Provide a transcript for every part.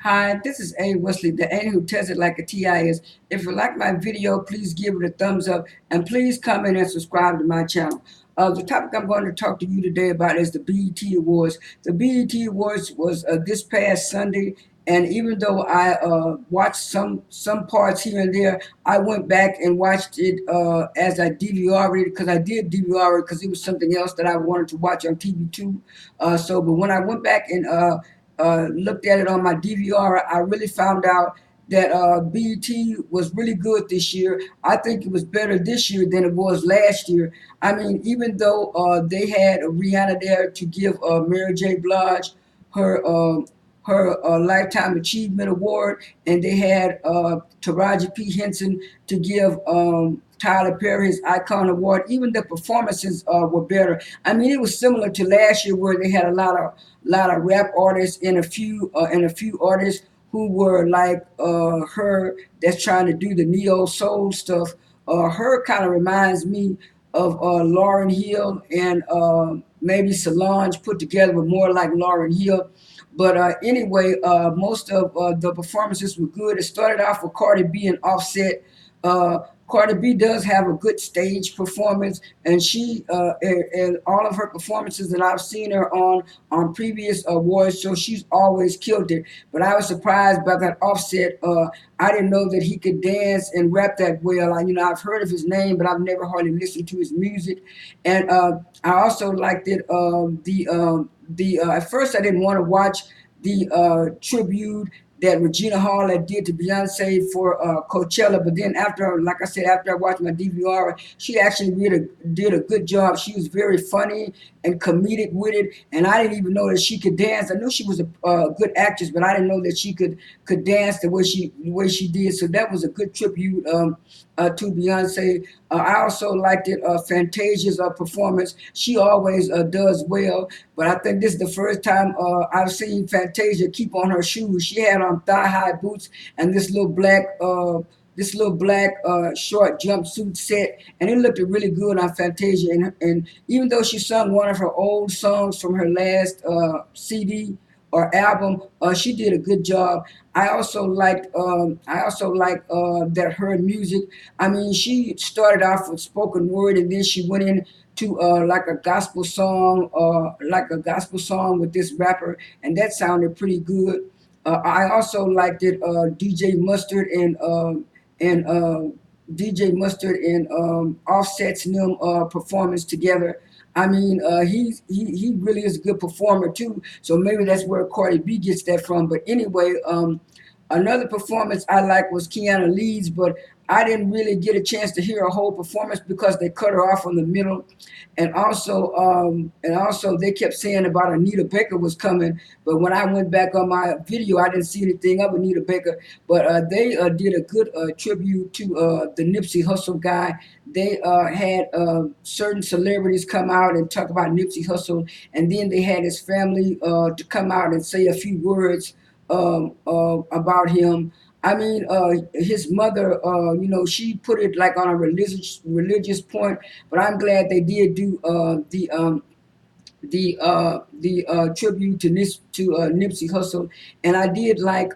Hi, this is A. Wesley, the N who tells it like a TI is. If you like my video, please give it a thumbs up and please comment and subscribe to my channel. The topic I'm going to talk to you today about is the BET Awards. The BET Awards was this past Sunday, and even though I watched some parts here and there, I went back and watched it as I DVR'd it because I did DVR it because it was something else that I wanted to watch on TV2. But when I went back and looked at it on my DVR, I really found out that BET was really good this year. I think it was better this year than it was last year. I mean, even though they had Rihanna there to give Mary J. Blige her Lifetime Achievement Award, and they had Taraji P. Henson to give Tyler Perry his Icon Award. Even the performances were better. I mean, it was similar to last year where they had a lot of rap artists and a few artists who were like her that's trying to do the neo soul stuff. Her kind of reminds me of Lauryn Hill and maybe Solange put together, but more like Lauryn Hill. But anyway, most of the performances were good. It started off with Cardi B and Offset. Cardi B does have a good stage performance, and and all of her performances that I've seen her on previous awards shows, she's always killed it. But I was surprised by that Offset. I didn't know that he could dance and rap that well. I've heard of his name, but I've never hardly listened to his music. And I also liked it. The At first I didn't want to watch the tribute that Regina Hall had did to Beyonce for Coachella, but then after, like I said, after I watched my DVR, she actually did a good job. She was very funny and comedic with it, and I didn't even know that she could dance. I knew she was a good actress, but I didn't know that she could dance the way she did. So that was a good tribute to Beyonce. I also liked it. Fantasia's performance. She always does well, but I think this is the first time I've seen Fantasia keep on her shoes. She had on thigh high boots and this little black short jumpsuit set, and it looked really good on Fantasia. And even though she sung one of her old songs from her last CD or album, she did a good job. I also like that her music. I mean, she started off with spoken word, and then she went in to like a gospel song with this rapper, and that sounded pretty good. I also liked it. DJ Mustard and Offset's them performance together. I mean, he really is a good performer too. So maybe that's where Cardi B gets that from. But anyway, another performance I like was Keanu Lee's, but I didn't really get a chance to hear a whole performance because they cut her off in the middle, and also they kept saying about Anita Baker was coming, but when I went back on my video, I didn't see anything of Anita Baker. But they did a good tribute to the Nipsey Hussle guy. They had certain celebrities come out and talk about Nipsey Hussle, and then they had his family to come out and say a few words about him. I mean, his mother, she put it like on a religious point, but I'm glad they did do the tribute to Nipsey Hussle, and I did like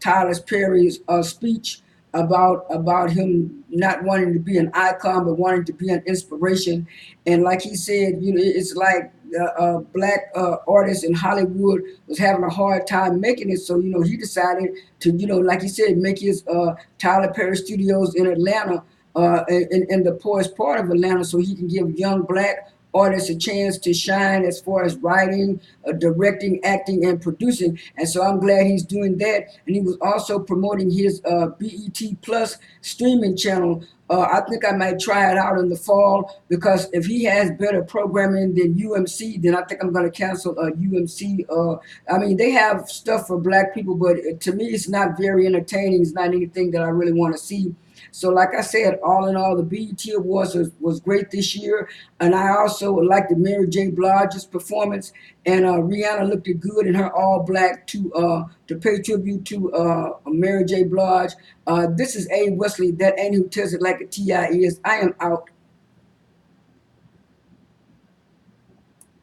Tyler Perry's speech about him not wanting to be an icon but wanting to be an inspiration, and like he said, it's like black artist in Hollywood was having a hard time making it, so he decided to like he said make his Tyler Perry Studios in Atlanta, in the poorest part of Atlanta, so he can give young black artists a chance to shine as far as writing, directing, acting, and producing. And so I'm glad he's doing that. And he was also promoting his BET Plus streaming channel. I think I might try it out in the fall because if he has better programming than UMC, then I think I'm going to cancel UMC. I mean, they have stuff for black people, but to me, it's not very entertaining. It's not anything that I really want to see. So, like I said, all in all, the BET Awards was great this year, and I also liked the Mary J. Blige's performance, and Rihanna looked good in her all black to pay tribute to Mary J. Blige. This is A. Wesley, that ain't who tells it like a TI is. I am out.